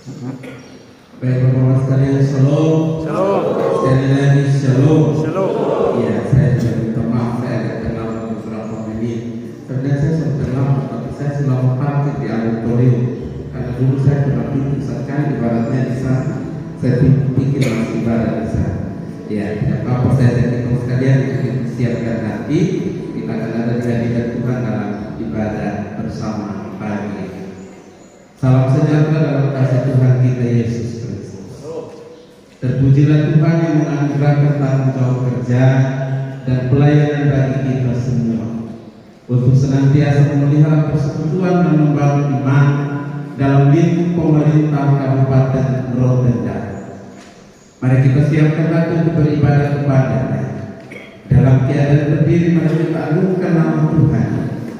Baik Bapak sekalian, shalom. Shalom. Sekali lagi shalom. Shalom. Ya, saya juga minta maaf, saya agak terlambat beberapa menit. Sebenarnya saya sudah terlambat, tapi saya selalu parkir di auditorium. Karena dulu saya pernah pikir sekali ibaratnya di sana. Saya pikir masih ibarat di sana. Ya, tidak apa-apa, saya dan Bapak sekalian siapkan hati. Kita akan ada di hadirat Tuhan dalam ibadah bersama pagi ini. Salam sejahtera dalam kasih Tuhan kita Yesus Kristus. Terpujilah Tuhan yang menganugerahkan tanggung jawab kerja dan pelayanan bagi kita semua, untuk senantiasa memelihara persekutuan dan membangun iman dalam lingkup pemerintah Kabupaten Rotendang. Mari kita siapkan hati untuk beribadah kepada-Nya. Dalam keadaan berdiri, mari kita agungkan nama Tuhan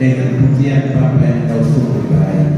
dengan pujian Bapa yang Kau sungguh baik.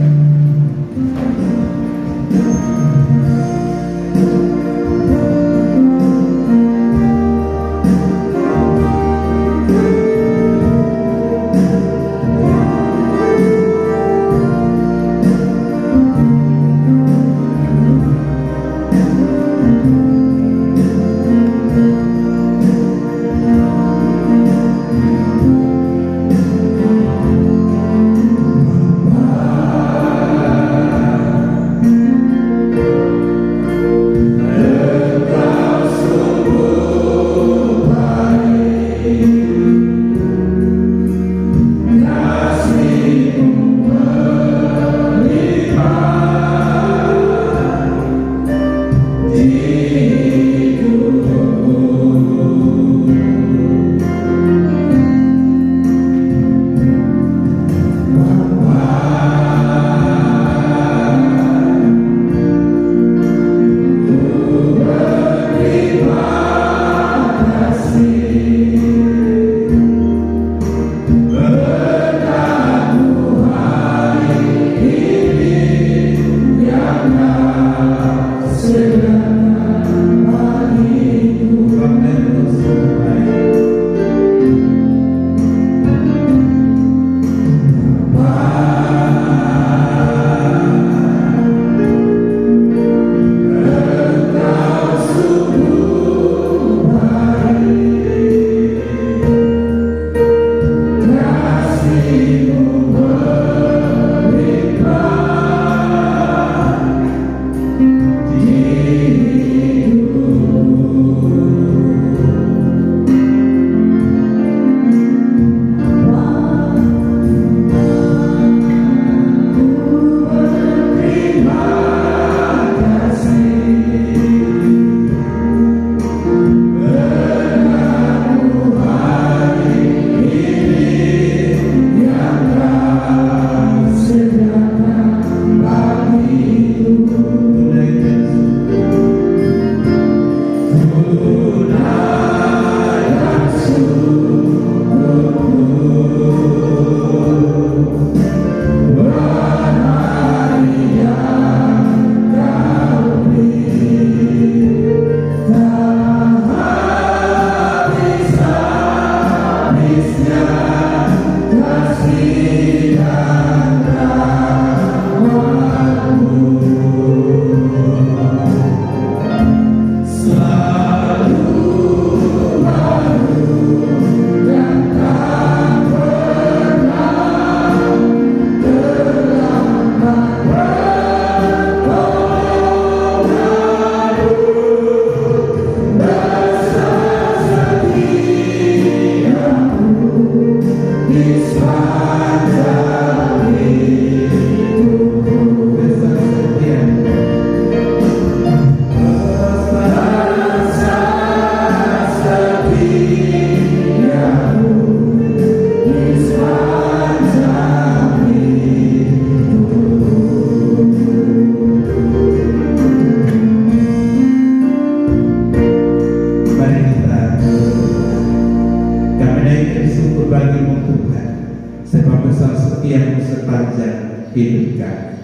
hidup kami.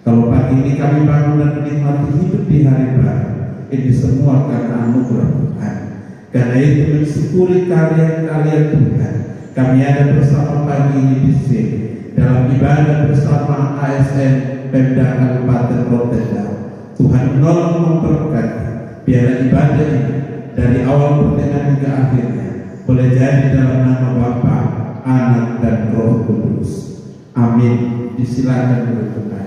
Kalau pagi ini kami bangun dan menikmati hidup di hari baru, ini semua karena anugerah Tuhan. Karena itu mensyukuri karya-karya Tuhan, kami ada bersama pagi ini di sini dalam ibadah bersama ASN Pemda Kabupaten Rotendang. Tuhan menolong memberkati. Biarlah ibadah ini dari awal pertengahan hingga akhirnya boleh jadi dalam nama Bapa, Anak, dan Roh Kudus. Amin. Disilakan berdoa.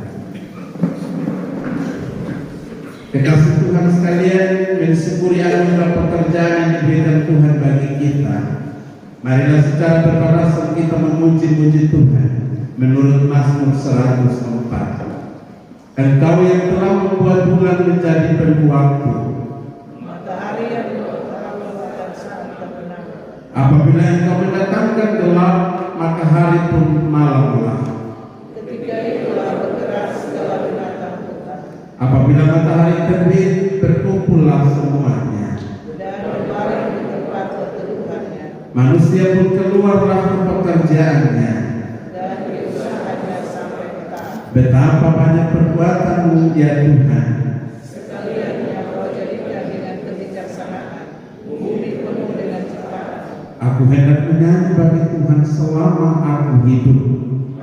Kekasih Tuhan sekalian, mensyukuri anugerah pekerjaan yang diberikan Tuhan bagi kita. Marilah secara berparasan kita memuji-muji Tuhan menurut Mazmur 104. Engkau yang telah membuat bulan menjadi penuh waktu, matahari yang berlatar saat terbenam. apabila engkau mendatangkan gelap, maka hari pun malamlah. Ketika itulah bergerak segala binatang hutan, Apabila matahari terbit, berkumpullah semuanya. dan berbaring di tempat perteduhannya, Manusia pun keluarlah ke pekerjaannya. dan di usahanya sampai petang. Betapa banyak perbuatanmu ya Tuhan. Sekalian yang kau jadikan dengan kebijaksanaan, bumi penuh dengan ciptaan. Aku hendak menyanyi bagi Tuhan selama aku hidup.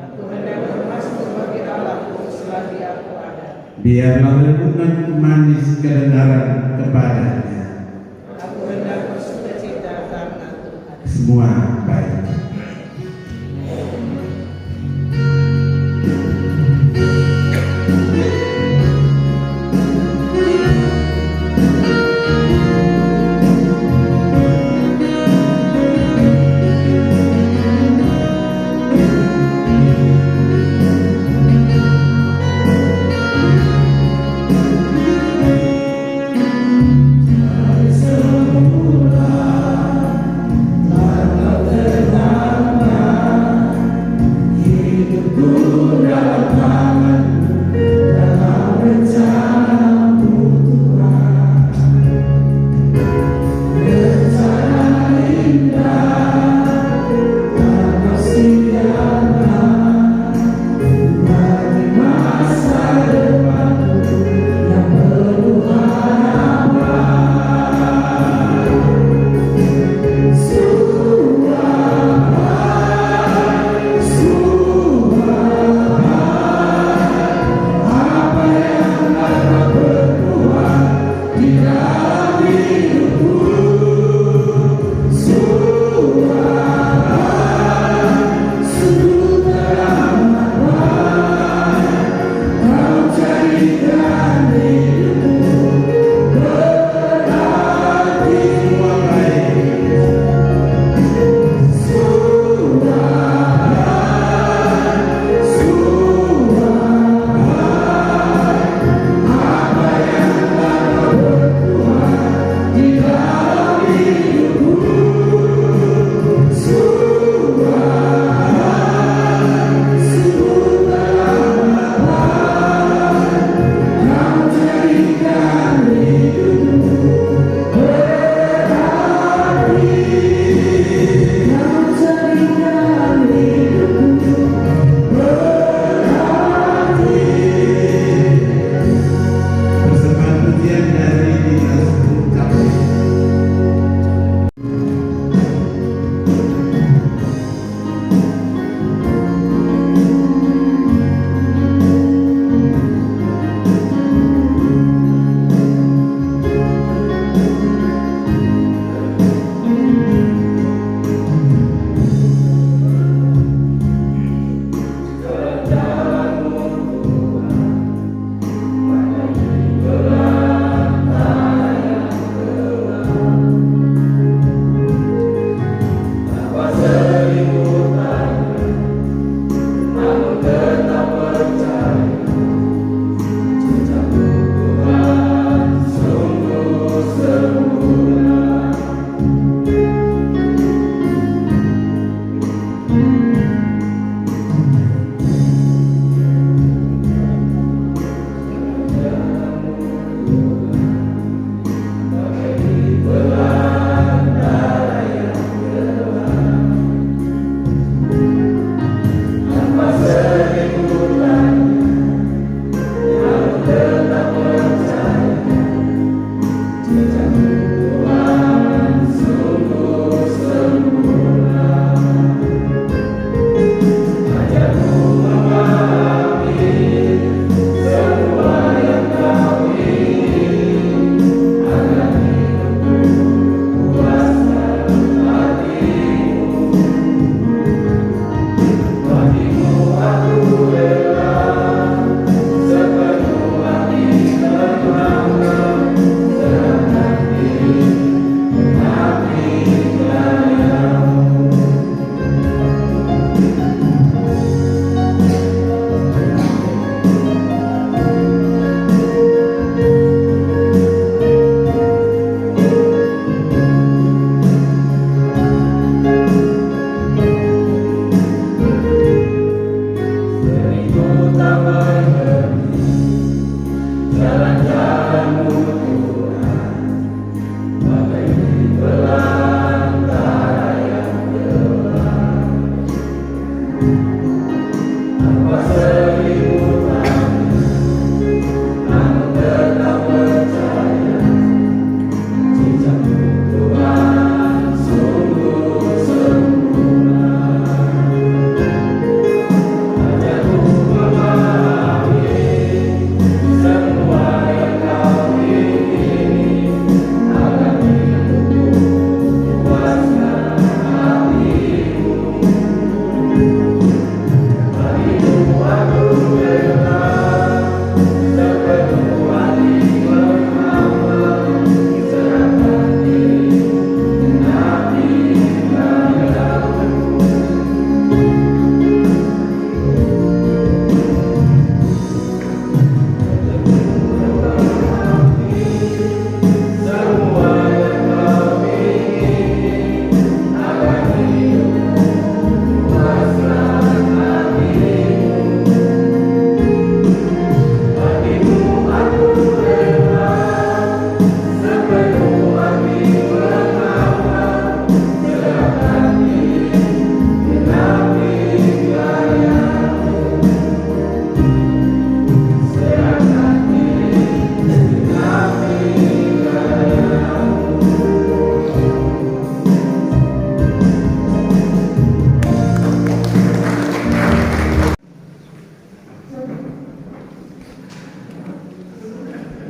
Aku hendak bermasmur bagi Allahku selagi aku ada. Biarlah renunganku manis kedengaran kepadanya. Aku hendak bersukacita karena Tuhan. Semua baik.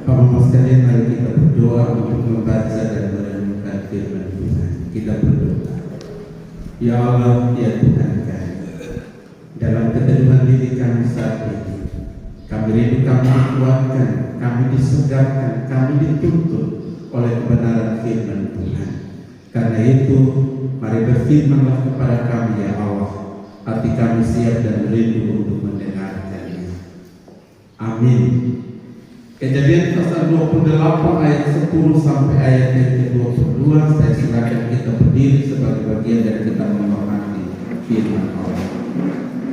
Bapak sekalian, mari kita berdoa untuk membaca dan merenungkan firman Tuhan. Kita berdoa. Ya Allah, ya Tuhan kami, dalam keteduhan diri kami saat ini, kami rindu kami dikuatkan, kami disegarkan, kami dituntut oleh kebenaran firman Tuhan. Karena itu, mari berfirmanlah kepada kami ya Allah, hati kami siap dan rindu untuk mendengarkannya. Amin. Kejadian pasal 28 ayat 10 sampai ayat yang ke-22. Saya silakan kita berdiri sebagai bagian dari kita memahami firman Allah.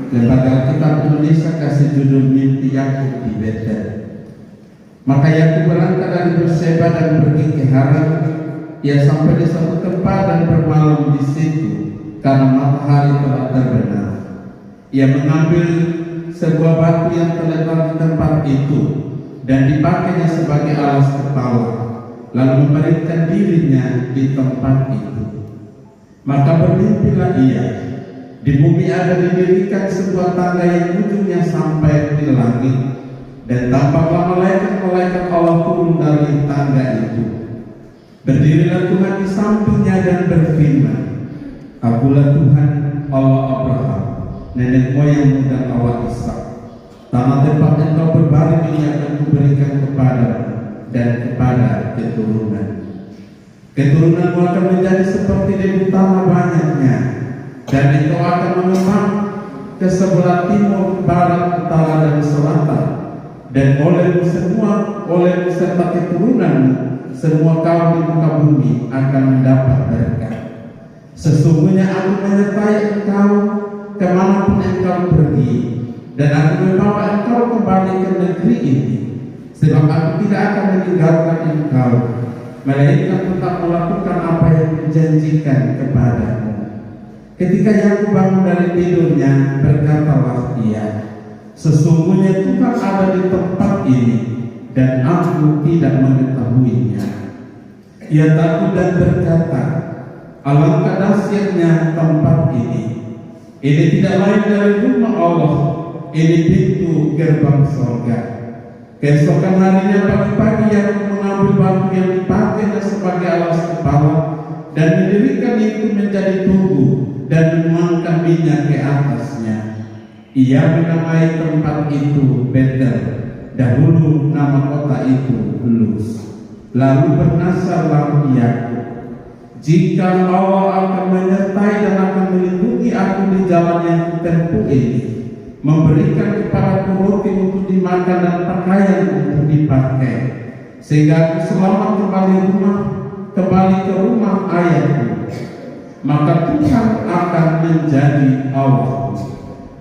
Lembaga Kitab Indonesia kasih judul Mimpi Yakub di Betel. Maka Yakub berangkat dari Berseba dan pergi ke Haran. Ia sampai di suatu tempat dan bermalam di situ karena matahari telah terbenam. Ia mengambil sebuah batu yang terletak di tempat itu dan dipakainya sebagai alas kepala, lalu membaringkan dirinya di tempat itu. Maka bermimpilah ia, di bumi ada didirikan sebuah tangga yang ujungnya sampai di langit, dan tampaklah malaikat-malaikat Allah turun dari tangga itu. Berdirilah Tuhan di sampingnya dan berfirman, Akulah Tuhan Allah Abraham, nenek moyangmu dan Allah Ishak. Tanah tempat engkau berbaring ini akan kuberikan kepadamu dan kepada keturunan. Keturunanmu akan menjadi seperti debu tanah banyaknya, dan engkau akan mengembang ke sebelah timur, barat, utara, dan selatan. Dan olehmu serta keturunanmu, semua kaum di muka bumi akan mendapat berkat. Sesungguhnya aku menyertai engkau kemanapun engkau pergi, dan aku membawa engkau kembali ke negeri ini, sebab aku tidak akan meninggalkan engkau, melainkan tetap melakukan apa yang dijanjikan kepadamu. Ketika Yakub bangun dari tidurnya, berkatalah ia, Sesungguhnya Tuhan ada di tempat ini, dan aku tidak mengetahuinya. Ia takut dan berkata, Alangkah dahsyatnya tempat ini. Ini tidak lain dari rumah Allah, ini pintu gerbang surga. Keesokan harinya pagi-pagi Yakub mengambil batu yang dipakainya sebagai alas kepala dan mendirikan itu menjadi tugu dan menuangkan minyak ke atasnya. Ia menamai tempat itu Betel, dahulu nama kota itu Luz. Lalu bernasarlah Yakub, jika Allah akan menyertai dan akan melindungi aku di jalan yang kutempuh ini, memberikan kepadaku roti untuk dimakan dan pakaian untuk dipakai, sehingga aku selamat kembali ke rumah ayahku, maka Tuhan akan menjadi Allah,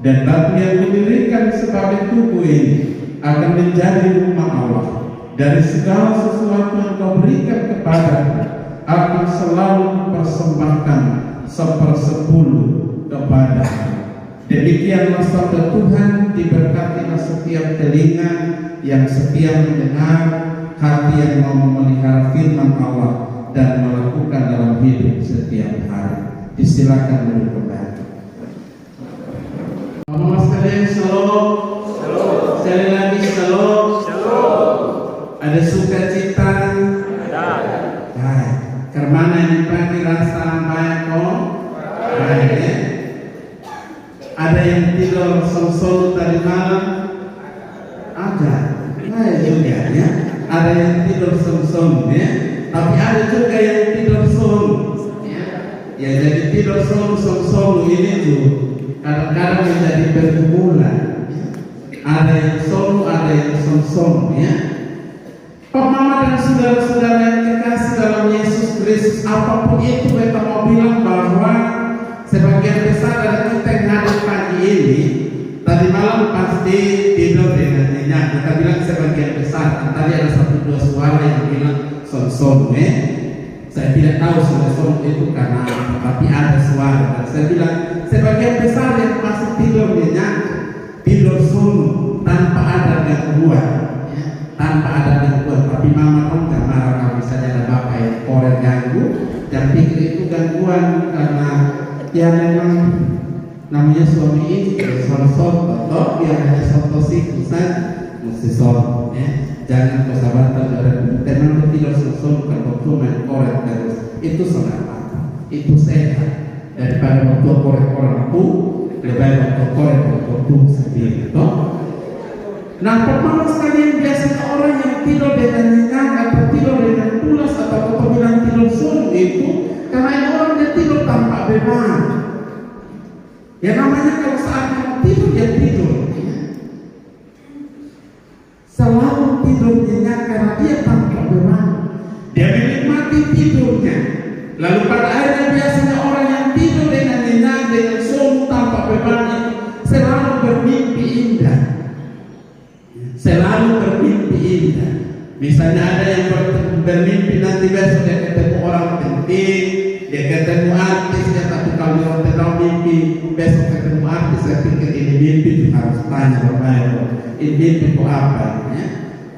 dan batu yang didirikan sebagai tugu ini akan menjadi rumah Allah. Dari segala sesuatu yang kau berikan kepadaku, akan selalu persembahkan 1/10 kepadamu. Demikianlah sabda Tuhan diberkatilah setiap telinga yang setia mendengar, hati yang mau memelihara firman Allah dan melakukan dalam hidup setiap hari. Disilakan duduk kembali. Mama sekalian, shalom. Shalom. Sekali lagi shalom. Shalom. Ada sukacita? Ada. Baik. Karena ini pagi rasa baik kok? Baik ya. Ada yang tidur song-song tadi malam? Ada. Baik juga ya. Ada yang tidur song-song ya. Tapi ada juga yang tidur song. Ya jadi tidur song-song ini tuh kadang-kadang menjadi pergumulan. Ada yang song, ada yang song-song ya. Pak Mama dan saudara-saudara yang dikasih dalam Yesus Kristus, apapun itu kita mau bilang bahwa sebagian besar dari kita yang hadir pagi ini tadi malam pasti tidur dengan nyenyak. Kita bilang sebagian besar. Tadi ada 1-2 suara yang bilang song-song ya. Saya tidak tahu song-song itu karena apa, tapi ada suara. Dan saya bilang sebagian besar yang masih tidur nyenyak, tidur sungguh tanpa ada gangguan, ya, tanpa ada gangguan. Tapi Mama pun gak marah kalau misalnya ada bapak yang korek ganggu. Dan pikir itu gangguan karena ya memang namanya suami istri, son-son, atau ya hanya son-tosi saja, mesti son, ya. Jangan persahabatan dan memang tidak son-son bukan waktu main korek terus. Itu sangat apa? Itu sehat daripada waktu korek orang itu, lebih baik waktu korek waktu sendiri, toh. Nah, pertama sekali biasanya orang yang tidur dengan nyenyak atau tidur dengan pulas atau bilang tidur sun itu karena orang yang tidur tanpa beban. Ya namanya kalau saat mau tidur ya tidur. Selalu tidur nyenyak karena dia tanpa beban. Dia menikmati tidurnya. Lalu pada akhirnya biasanya orang yang tidur dengan nyenyak dengan sun tanpa beban itu selalu bermimpi indah. Selalu bermimpi indah. Misalnya ada yang bermimpi nanti besok dia ketemu orang penting, dia ketemu artis, ya, tapi kalau dia tidak mimpi besok ketemu artis, saya pikir ini mimpi itu harus tanya bermain. Ini mimpi kok apa? Ya?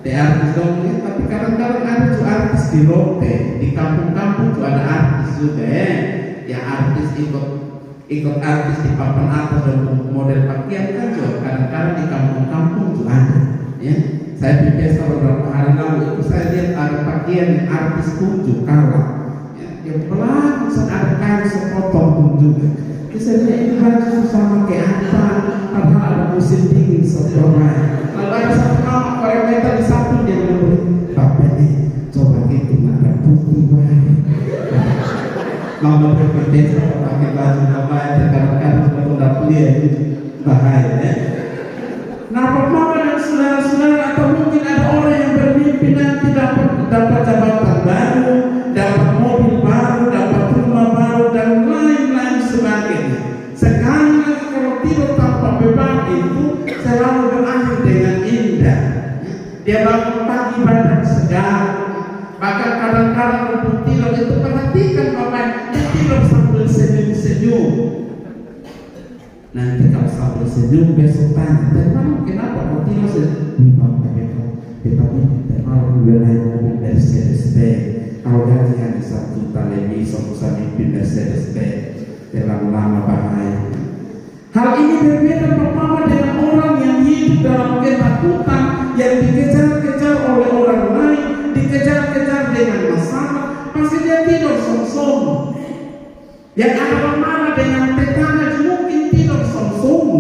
Di artis dong, ya, tapi kadang-kadang ada tuh artis di Rote, di kampung-kampung tuh ada artis juga ya. Yang artis ikut artis di papan atas dan model pakaian kan juga kadang-kadang di kampung-kampung tuh ada. Ya, saya pikir beberapa hari lalu itu saya lihat ada pakaian yang artis kunjung kalah, ya, yang pelan ada kain sepotong pun juga. Jadi saya lihat ini baju sama kayak apa? Padahal ada musim dingin sebenarnya. Lalu ada satu mama korek metal di samping dia bilang, "Bapak ini coba gitu nggak putih banget." Mama berpikir pakai baju apa? Kadang-kadang kalau nggak pelia itu bahaya. Ya? Nah, Mama dan saudara-saudara, atau mungkin ada orang yang bermimpi nanti dapat jabatan baru, dapat mobil baru, dapat rumah baru dan lain-lain sebagainya. Sekali lagi kalau tidur tanpa beban itu selalu berakhir dengan indah. Dia bangun pagi badan segar. Bahkan kadang-kadang untuk tidur itu perhatikan Bapak, dia tidur sambil senyum-senyum. Nanti kalau sambil senyum besok tanya, kenapa kau tidur senyum? Ini Bapak ini terlalu naik mobil Mercedes-Benz. Kalau gaji hanya 1 juta lebih, bisa mimpi Mercedes-Benz. Terlalu lama bahaya. Hal ini berbeda pertama dengan orang yang hidup dalam ketakutan, yang dikejar-kejar oleh orang lain, dikejar-kejar dengan masalah, pasti dia tidur song-song. Yang ada marah dengan tetangga mungkin tidur song-song.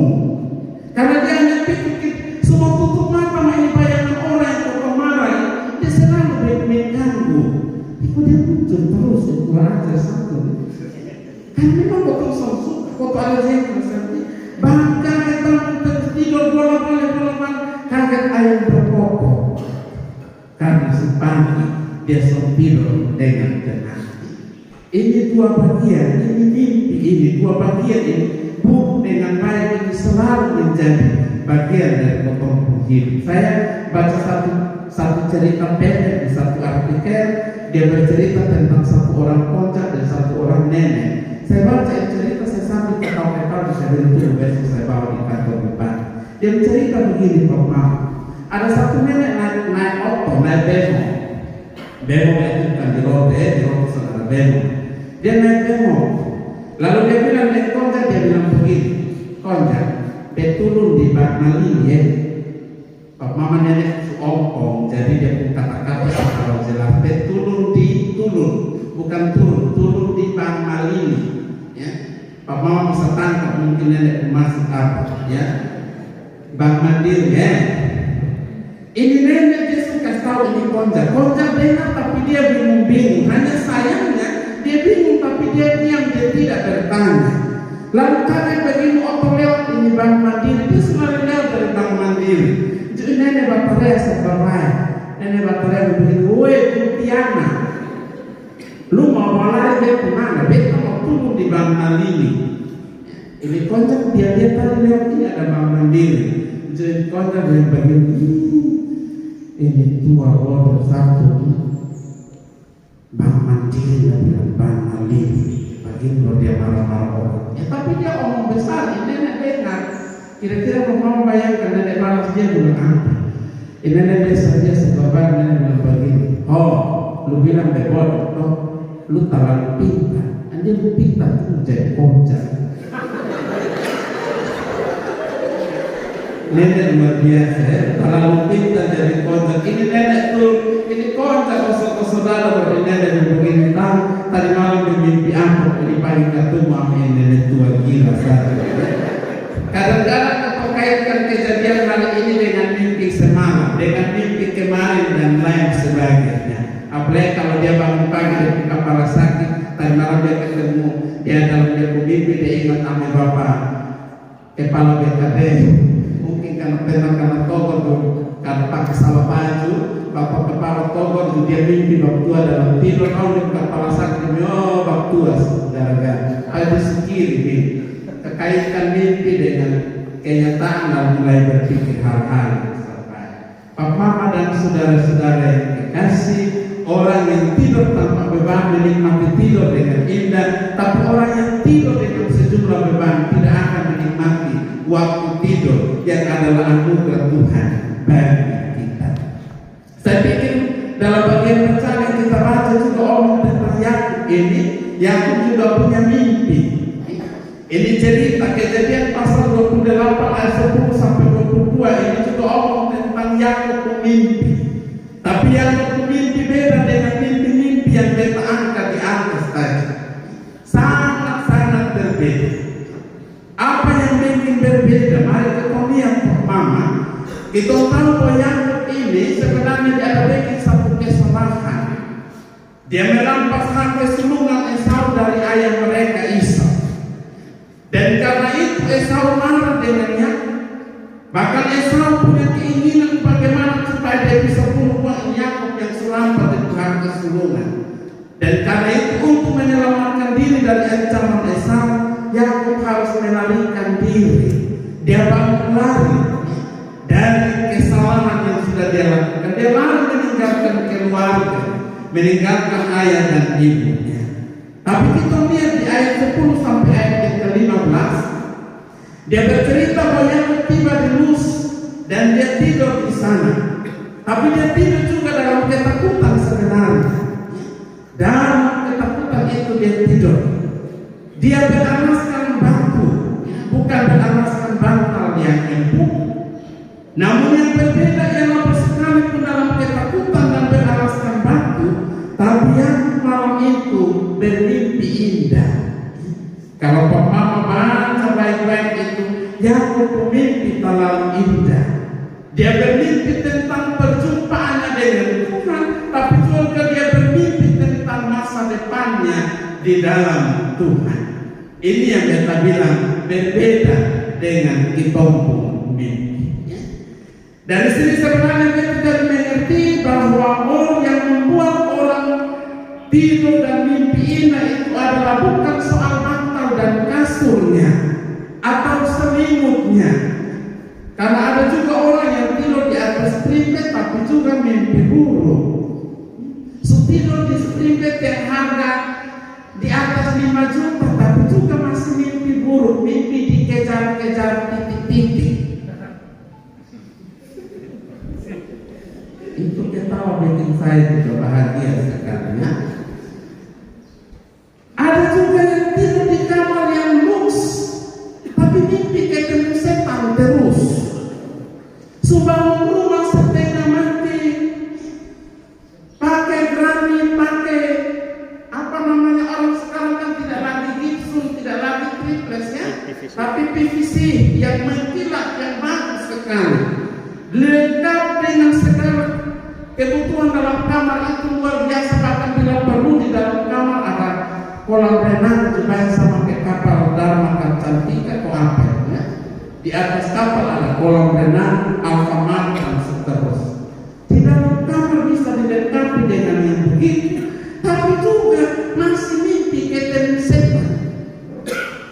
Karena dia hanya pikir semua tutup mata ini bayangan orang yang marah, dia selalu mengganggu. Itu dia muncul terus itu aja satu. Kan memang betul song-song, foto ada yang seperti bangka kita tidur bolak-balik kaget ayam berkokok. Karena sepagi dia tidur dengan tenang. Ini dua bagian, ini mimpi, ini dua bagian ini buku dengan baik ini selalu menjadi bagian dari potong hidup. Saya baca satu cerita pendek di satu artikel, dia bercerita tentang satu orang kocak dan satu orang nenek. Saya baca cerita, saya sambil ketawa-ketawa, saya bilang besok saya bawa di kantor bupati. Dia cerita begini Pak Mama. Ada satu nenek naik bemo. Bemo itu bukan di rote saudara bemo. Dia naik bemo. Lalu dia bilang naik konja, dia bilang begini, konja, betulun di Barnali ya. Pak Mama nenek ompong, jadi dia pun kata-kata kalau jelas betulun di tulun, bukan turun di Barnali ya. Pak Mama bisa tangkap mungkin nenek masuk apa ya. Bang Mandir ya. Ini nenek dia suka tahu ini konja dengar tapi dia bingung. Hanya sayangnya dia bingung tapi dia diam, dia tidak bertanya. Lalu karena begini oto lewat ini Bang Mandiri, dia selalu lewat dari Bang Mandiri. Jadi nenek baterai sebagai nenek baterai begini, woi Tiana, lu mau lari dia kemana? Dia mau turun di Bang Mandiri. Ini konja dia tadi lewat ini ada Bang Mandiri. Jadi konja dia begini, ini tua bodoh satu. Bang Mandiri dan Bang Mandiri bagi kalau dia marah-marah orang ya, tapi dia omong besar, ini nenek dengar. Kira-kira mau bayangkan nenek balas dia bilang apa? Ini nenek saja sebabnya nenek bilang begini, oh lu bilang bodoh, oh, lu terlalu pintar. Dia lu pintar tuh jadi konca. Nenek luar biasa ya, terlalu pintar jadi konca. Ini nenek tuh, ini konca saudara bagi nenek begini tahu. Tadi malam bermimpi apa? Ini pagi ketemu sama nenek tua gila satu. Kadang-kadang kau kaitkan kejadian hari ini dengan mimpi semalam, dengan mimpi kemarin dan lain sebagainya. Apalagi kalau dia bangun pagi dia kepala sakit, tadi malam dia ketemu dia dalam dia mimpi dia ingat sama bapak kepala BKD. Mungkin karena togor karena pakai salah baju, bapak kepala togor dia mimpi bab tua dalam tidur, kau di kepala sakit, oh bab tua saudara, ada sekiri nih, kekaitkan mimpi dengan kenyataan dan mulai berpikir hal-hal sampai. Pak Mama dan saudara-saudara yang dikasih, orang yang tidur tanpa beban menikmati tidur dengan indah, tapi orang yang tidur dengan sejumlah beban tidak akan menikmati waktu tidur yang adalah anugerah Tuhan bagi kita. Saya pikir dalam bagian bacaan yang kita baca juga omong tentang Yakub ini, Yakub juga punya mimpi. Ini cerita kejadian pasal 28 ayat 10 sampai 22 ini juga omong tentang Yakub mimpi. Tapi Yakub mimpi beda dengan mimpi-mimpi yang kita angkat di atas tadi. Sangat-sangat berbeda. Apa yang bikin berbeda? Mari kita lihat pertama. Kita tahu bahwa Yakub ini sebenarnya dia ada bikin satu kesalahan. Dia merampas hak kesulungan Esau dari ayah mereka Ishak. Dan karena itu Esau marah dengan Yakub. Bahkan Esau punya keinginan bagaimana supaya dia bisa bunuh Yakub yang selamat dari hak kesulungan. Dan karena itu untuk menyelamatkan diri dari ancaman Esau, Yakub harus melarikan diri. Dia bangun lari dari kesalahan yang sudah dia lakukan. Dia lari meninggalkan keluarga, meninggalkan ayah dan ibunya. Tapi kita lihat di ayat 10 sampai ayat yang ke-15, dia bercerita bahwa Yakub tiba di Luz dan dia tidur di sana. Tapi dia tidur juga dalam ketakutan sebenarnya. Dalam ketakutan itu dia tidur. Dia beralaskan batu, bukan beralaskan bantal yang empuk. Namun yang berbeda ialah sekalipun dalam ketakutan dan beralaskan batu, tapi yang malam itu bermimpi indah. Kalau Pak Mama baca baik-baik itu, Yakub bermimpi terlalu indah. Dia bermimpi tentang perjumpaannya dengan Tuhan, tapi juga dia bermimpi tentang masa depannya di dalam Tuhan. Ini yang kita bilang berbeda dengan kitombong mimpi. Dari sini sebenarnya kita mengerti bahwa orang yang membuat orang tidur dan mimpi indah itu adalah bukan soal bantal dan kasurnya atau selimutnya. Karena ada juga orang yang tidur di atas triplek tapi juga mimpi buruk. Tidur di triplek yang harga di atas 5 juta tapi juga masih mimpi buruk, mimpi dikejar-kejar titik-titik. Itu ketawa bikin saya juga bahagia sekali ya. Ada juga yang tidur di kamar yang luks, tapi mimpi ketemu setan terus. Subangun rumah setengah mati, pakai granit, pakai apa namanya orang sekarang kan tidak lagi gipsum, tidak lagi triplex ya, tapi PVC yang mengkilat, yang bagus sekali, lengkap dengan segala kebutuhan dalam kamar itu luar biasa. Bahkan bila perlu di dalam kamar ada kolam renang supaya sama kayak kapal Dharma Cantika atau apa ya. Di atas kapal ada kolam renang, Alfamart dan seterusnya. Di dalam kamar bisa dilengkapi dengan yang begitu, tapi juga masih mimpi ketemu setan.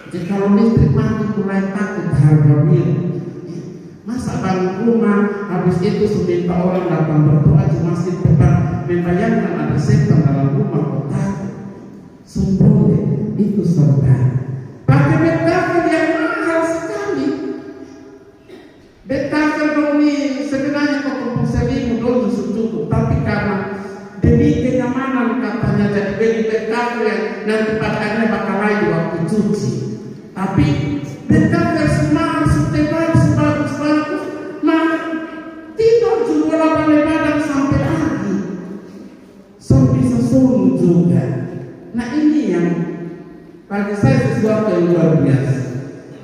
Jadi kalau listrik mati mulai takut harga milik. Masa bangun rumah, habis itu seminta orang datang berdoa masih tetap membayangkan ada setan dalam rumah kota. Sembunyi itu saudara. Pakai betaker yang mahal sekali. Betaker doni sebenarnya kok seribu doni cukup, tapi karena demi kenyamanan katanya jadi beli betaker yang nanti pakainya bakal lagi waktu cuci. Tapi betaker semua setebal sebagus-bagus, nah tidur juga balai badan sampai pagi, bisa suruh juga. Nah ini yang bagi saya sesuatu yang luar biasa.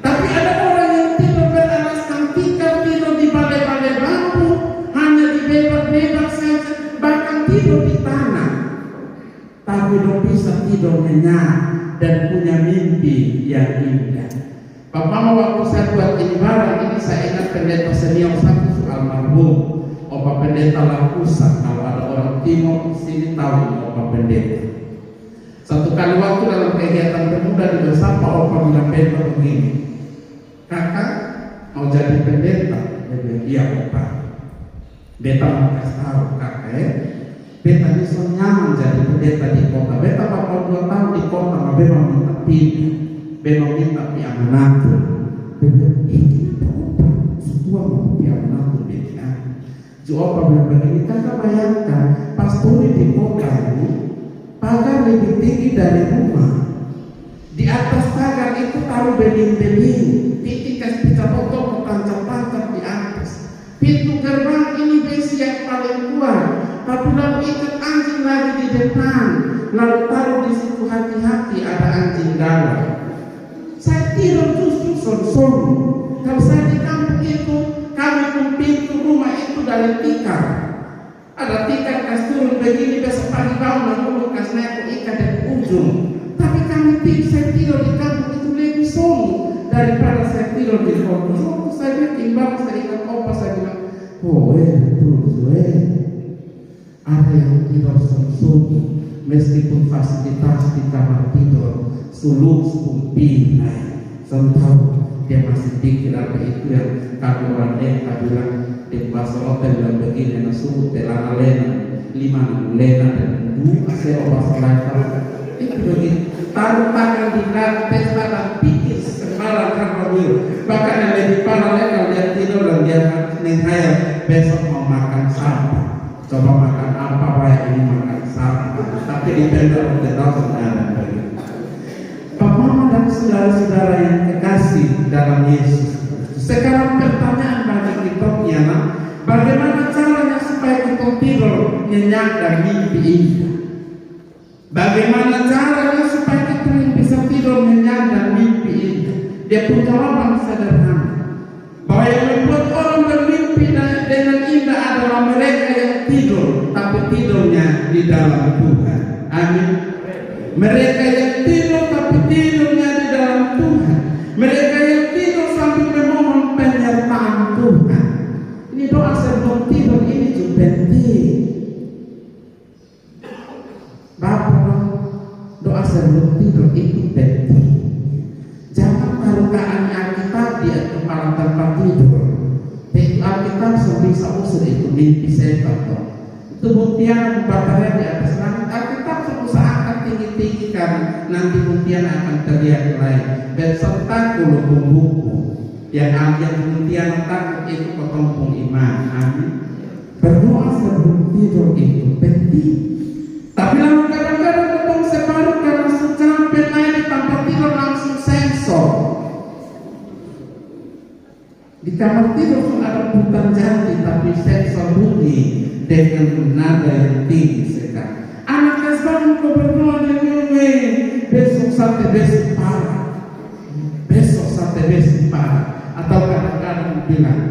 Tapi ada orang yang tidur beralaskan tikar, tidur di balai-balai bambu, hanya di bebas-bebas saja, bahkan tidur di tanah. Tapi tidak bisa tidur nyenyak dan punya mimpi yang indah. Bapak waktu saya buat ini barang ini, saya ingat pendeta senior satu almarhum Opa Pendeta Lakusa. Kalau ada orang timur di sini tahu Opa Pendeta. Satu kali waktu dalam kegiatan pemuda di Bersapa, Opa bilang pendeta begini, kakak mau jadi pendeta? Dia bilang, iya Opa. Beta mau kasih tahu kakak beta ini so nyaman jadi pendeta di kota. Beta bakal 2 tahun di kota, ma beta minta pindah, beta minta pi amanatu. Beta ini Opa, semua mau pi amanatu beta. Jo Opa bilang begini, kakak bayangkan pastori di kota ini pagar lebih tinggi dari rumah. Di atas pagar itu taruh beling-beling, titik kasih botol tancap-tancap di atas. Pintu gerbang ini besi yang paling kuat, tapi lalu ikat anjing lagi di depan, lalu taruh di situ hati-hati ada anjing galak. Saya tidur justru son-son. Kalau saya di kampung itu, kami pun pintu rumah itu dari tikar. Ada tikar kas turun begini, besok pagi bangun dulu kas naik ikat dari ujung. Tapi kami saya tidur di kampung itu lebih solu daripada saya tidur di kota. So, saya timbang, saya ingat Opa, saya bilang, oh betul, ada yang tidur solu, meskipun fasilitas di kamar tidur suluk sepumpi, tahu dia masih pikir apa itu yang kami orang bilang di bahasa hotel bilang begini, nasuh telana lena 5 lena dan 2 asal bahasa lain itu begini, taruh tangan di lantai dan pikir semalam karena bahkan yang lebih parah lagi kalau dia tidur dan dia menghayal besok mau makan sampah, coba makan apa baik ini makan sampah, tapi dipendor tidak tahu sebenarnya begini. Bapak Mama dan saudara-saudara yang kekasih dalam Yesus, sekarang pertanyaan bagi kita ialah bagaimana caranya supaya kita tidur nyenyak dan mimpi indah? Bagaimana caranya supaya kita bisa tidur nyenyak dan mimpi indah? Dia pun jawaban sederhana, bahwa yang membuat orang bermimpi dengan indah adalah mereka yang tidur, tapi tidurnya di dalam Tuhan. Amin. Mereka yang tidur tapi tidurnya di dalam Tuhan. Mereka yang tidur sambil memohon penyertaan Tuhan. Ini doa sebelum tidur ini juga penting. Bapak, doa sebelum tidur itu penting. Jangan taruhkan Alkitab di kepala tempat tidur. Itu Alkitab bisa usir itu mimpi setan. Itu buktian baterai di atas langit. Alkitab susah akan tinggi-tinggi kan nanti buktian akan terlihat lain. Beserta buku yang buktian takut itu ketumpung iman. Amin. Berdoa sebelum tidur itu penting. Tapi lalu kadang-kadang ketong separuh karena sampai naik di tempat tidur langsung sensor. Di kamar tidur pun ada bukan janji tapi sensor bunyi dengan nada yang tinggi sekali. Anak bangun kau berdoa dengan besok sampai besok parah. Besok sampai besok parah. Atau kadang-kadang bilang,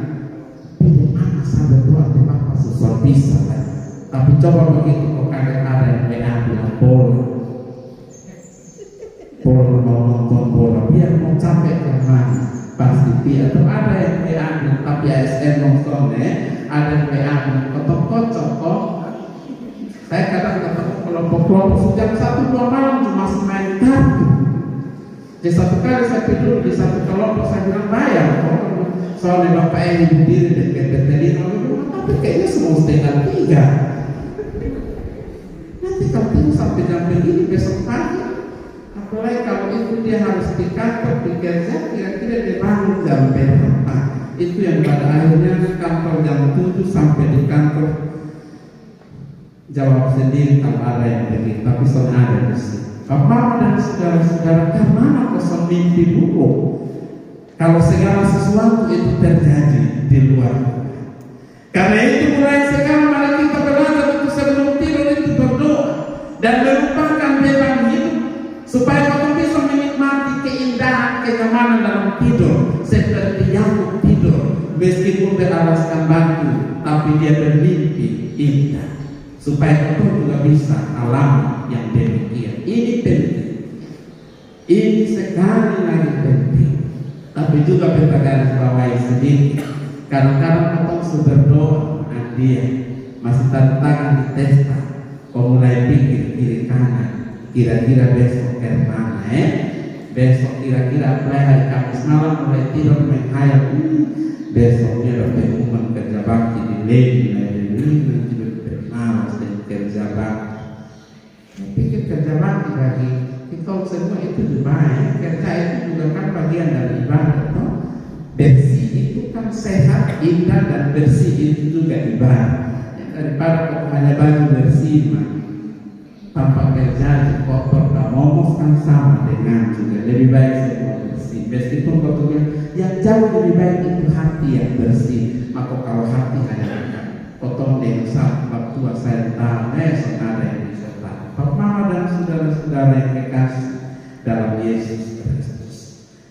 tidak anak sampai berdoa di papa sesuatu bisa kan. Tapi coba begitu kau kaget ada yang WA bilang bola mau nonton bola, biar mau capek kemana pasti dia. Atau ada yang WA bilang tapi ASN nonton ada yang WA bilang kocok kok. Saya kadang ketemu kelompok-kelompok sejam 1-2 malam cuma main kartu. Jadi satu kali saya tidur di satu kelompok saya bilang bayar soalnya bapak yang ibu diri dan kebetulan tapi kayaknya semua setengah 3. Nanti kalau tidur sampai jam begini besok pagi, apalagi kalau itu dia harus di kantor bekerja, kira-kira dia bangun jam berapa? Itu yang pada akhirnya kantor jam 7 sampai di kantor. Jawab sendiri kalau ada yang begitu, tapi soal ada di sini. Bapak dan saudara-saudara, kemana kosong mimpi buruk? Kalau segala sesuatu itu terjadi di luar. Karena itu mulai sekarang mari kita belajar untuk sebelum tidur itu berdoa dan melupakan beban hidup supaya kita bisa menikmati keindahan kenyamanan dalam tidur seperti Yakub tidur meskipun beralaskan batu tapi dia bermimpi indah supaya kita juga bisa alami yang demikian. Ini penting. Ini sekali lagi penting. Tapi juga kita garis bawahi sedikit. Kadang-kadang kita sudah berdoa dengan dia masih tantangan di testa. Kau mulai pikir kiri kanan. Kira-kira besok kemana besok kira-kira mulai hari Kamis malam mulai tidur menghayal. Besoknya ada pengumuman kerja bakti di Lady nanti bermalas dan kerja bakti. Pikir kerja bakti bagi kita semua itu juga baik. Kerja itu juga kan bagian dari ibadah. Bersih itu kan sehat, indah dan bersih itu juga ibadah. Daripada kok hanya baju bersih tanpa kerja kotor dan momos kan sama dengan juga lebih baik semua bersih. Meskipun kotornya yang jauh lebih baik itu hati yang bersih. Maka kalau hati hanya kotor dengan sahabat tua saya tahu saudara yang bisa tahu. Bapak dan saudara-saudara yang kekasih dalam Yesus Kristus.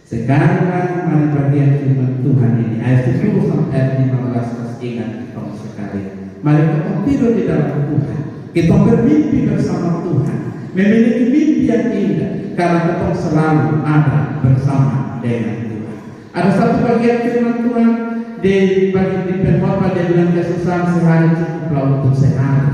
Sekarang mari bagian firman Tuhan ini ayat 10 sampai ayat 15 terus ingat kita sekalian. Mari kita tidur di dalam Tuhan. Kita bermimpi bersama Tuhan. Memiliki mimpi yang indah karena kita selalu ada bersama dengan Tuhan. Ada satu bagian firman Tuhan di Pengkhotbah dia bilang kesusahan sehari cukuplah untuk sehari.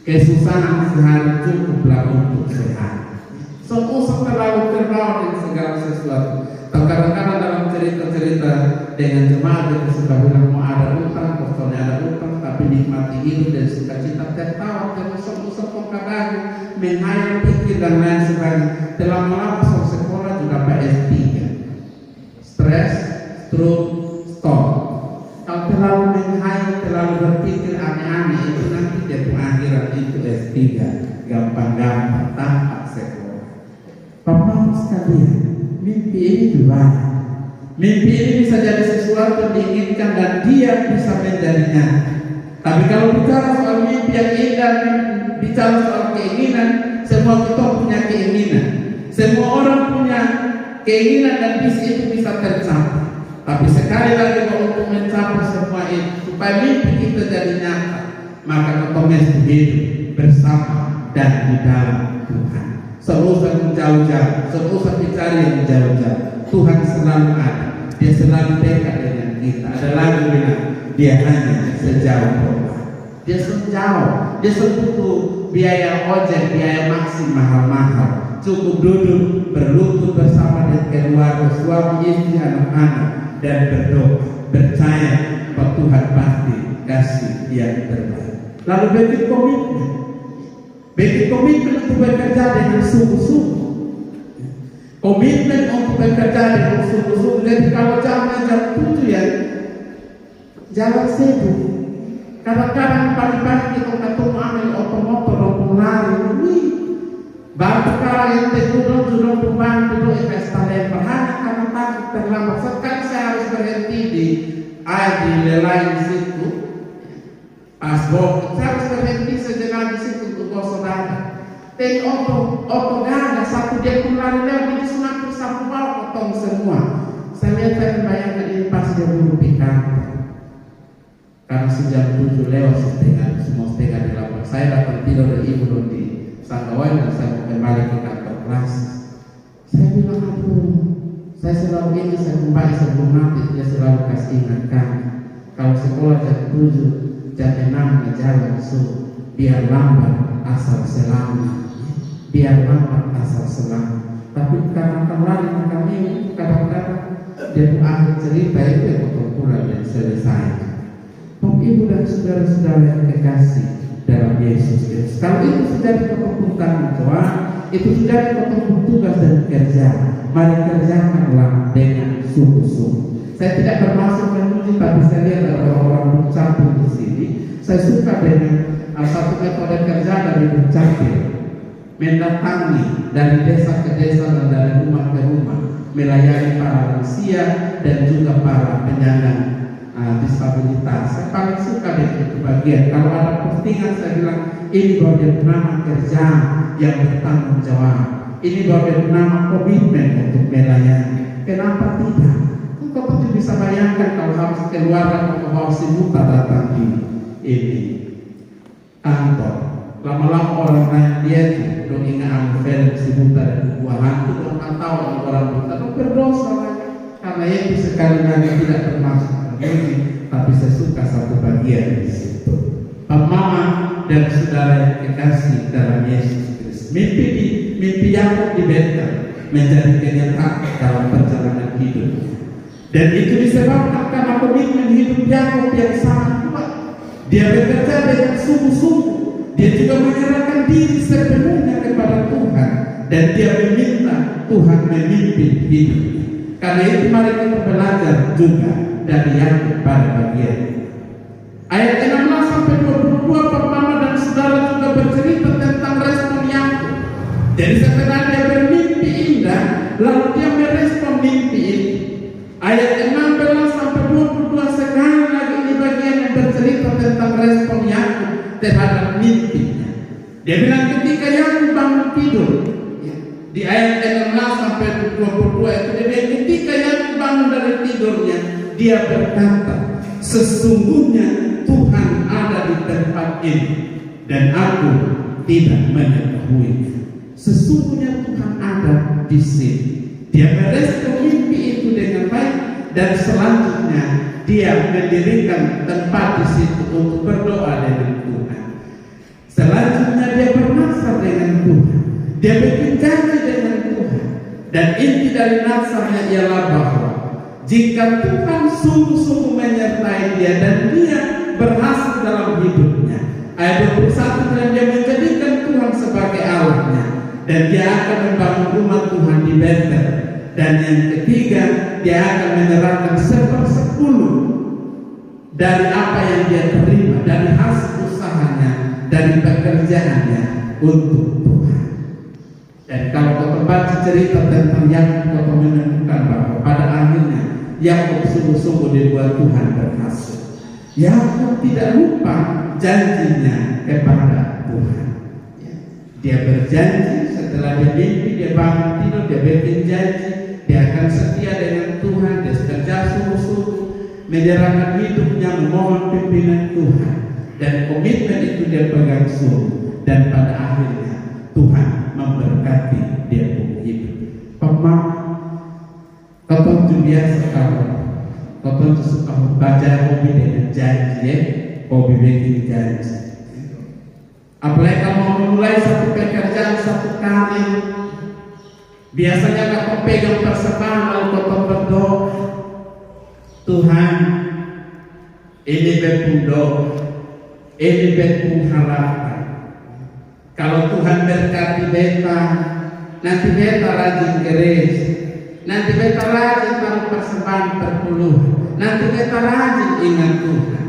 Kesusahan sehari cukuplah untuk sehari. So usah terlalu terbawa dengan segala sesuatu. Kadang-kadang dalam cerita-cerita dengan jemaat yang suka bilang mau ada utang, kosongnya ada utang, tapi nikmati hidup dan sukacita tertawa, terusah-usah pokoknya menghayal pikir dan lain sebagainya. Telah melakukan sekolah juga PS3, stres, stroke, stop. Kalau terlalu menghayal, terlalu berpikir aneh-aneh itu nanti jadi akhirat itu S3, gampang-gampang tanpa sekolah. Bapak sekalian, mimpi ini juga. Mimpi ini bisa jadi sesuatu yang diinginkan dan dia bisa menjadinya. Tapi kalau bicara soal mimpi yang indah, bicara soal keinginan, semua kita punya keinginan. Semua orang punya keinginan dan visi itu bisa tercapai. Tapi sekali lagi untuk mencapai semua itu, supaya mimpi kita jadi nyata, maka kita mesti hidup bersama dan di dalam Tuhan. Seusah menjauh-jauh, seusah bicara yang jauh-jauh. Tuhan selalu ada, dia selalu dekat dengan kita. Ada lagi bilang, dia hanya sejauh doa. Dia sejauh, dia sebutuh biaya ojek, biaya maksim mahal-mahal. Cukup duduk, berlutut bersama dengan keluarga, suami, istri, anak-anak, dan berdoa, percaya bahwa Tuhan pasti kasih yang terbaik. Lalu bikin komitmen. Bikin komitmen untuk bekerja dengan sungguh-sungguh. Komitmen untuk bekerja dengan sungguh-sungguh. Jadi kalau jam 7 ya, jangan sibuk. Kadang-kadang pagi-pagi kita ketemu ambil otomotor atau lari ini. Baru kalau yang judul pembantu itu investasi perhari karena takut terlambat. Sekarang saya harus berhenti di lelai di situ. Pas saya harus berhenti sejenak di situ untuk gosok dada. Dan oto gada satu dia pun lari lagi di sunat bersama bawa potong semua. Saya lihat saya membayangkan ini pas dia buru pikan. Karena sejam 7 lewat semua setengah 8. Saya datang tidur dari ibu di Sanggawan dan saya mau kembali ke kantor kelas. Saya bilang, aduh, saya selalu ini, saya kembali sebelum mati, dia selalu kasih ingatkan. Kalau sekolah jam 7, jam 6 jalan biar lambat asal selamat. Biar lambat asal selamat. Tapi karena kembali kami kadang-kadang dia akhir cerita itu yang pulang dan selesai. Ibu dan saudara-saudara yang kekasih dalam Yesus Kristus. Kalau itu sudah dikotong tanggung jawab, itu sudah dikotong tugas dan kerja. Mari kerjakanlah dengan sungguh-sungguh. Saya tidak bermaksud memuji, tapi saya lihat ada orang bercampur di sini. Saya suka dengan satu metode kerja dari bercampur, mendatangi dari desa ke desa dan dari rumah ke rumah, melayani para lansia dan juga para penyandang disabilitas. Saya paling suka dengan itu bagian. Kalau ada postingan saya bilang ini bagian nama kerja yang bertanggung jawab. Ini bagian nama komitmen untuk melayani. Kenapa tidak? Kau pun bisa bayangkan kalau harus keluar dan membawa si buta datang di ini kantor. Lama-lama orang lain dia itu dong ingat film si buta dan buah hantu dan tahu orang buta itu berdosa karena itu sekali lagi tidak termasuk. Tapi saya suka satu bagian di situ. Pak Mama dan saudara yang kekasih dalam Yesus Kristus, mimpi Yakub di Betel menjadi kenyataan dalam perjalanan hidup. Dan itu disebabkan karena komitmen hidup Yakub yang sangat kuat. Dia bekerja dengan sungguh-sungguh. Dia juga menyerahkan diri sepenuhnya kepada Tuhan dan dia meminta Tuhan memimpin hidupnya. Karena itu mari kita belajar juga dari Yakub pada bagian ayat 16 sampai 22. Pertama dan saudara juga bercerita tentang respon Yakub. Jadi setelah dia bermimpi indah, lalu dia merespon mimpi itu. Ayat 16 sampai 22 sekali lagi ini bagian yang bercerita tentang respon Yakub terhadap mimpinya. Dia bilang ketika Yakub bangun tidur, di ayat 16 sampai 22 itu dia bilang ketika Yakub bangun dari tidurnya, dia berkata, sesungguhnya Tuhan ada di tempat ini dan aku tidak mengetahui. Sesungguhnya Tuhan ada di sini. Dia merespon mimpi itu dengan baik dan selanjutnya dia mendirikan tempat di situ untuk berdoa dengan Tuhan. Selanjutnya dia bernasar dengan Tuhan. Dia bikin janji dengan Tuhan. Dan inti dari nasarnya ialah bahwa jika Tuhan sungguh-sungguh menyertai dia dan dia berhasil dalam hidupnya, ayat 21 dan dia menjadikan Tuhan sebagai Allahnya dan dia akan membangun rumah Tuhan di Betel. Dan yang ketiga, dia akan menyerahkan 1/10 dari apa yang dia terima dari hasil usahanya, dari pekerjaannya untuk Tuhan. Dan kalau kita baca cerita tentang Yakub, kita menemukan bahwa pada akhirnya Yakub sungguh-sungguh dibuat Tuhan berhasil. Yakub tidak lupa janjinya kepada Tuhan. Dia berjanji setelah dia mimpi, dia bangun tidur, dia bikin janji, dia akan setia dengan Tuhan, dia kerja sungguh-sungguh, menyerahkan hidupnya, memohon pimpinan Tuhan, dan komitmen itu dia pegang sungguh. Dan pada akhirnya Tuhan memberkati dia punya hidup. Pemang, kau tuh biasa kau tuh suka membaca hobi dengan janji, hobi bikin janji. Apalagi kalau mau memulai satu pekerjaan, satu karir, biasanya kau pegang persembahan lalu kau berdoa, Tuhan, ini berdoa, ini berharapan. Kalau Tuhan berkati beta, nanti beta rajin gereja, nanti beta rajin taruh persembahan 10, nanti beta rajin ingat Tuhan.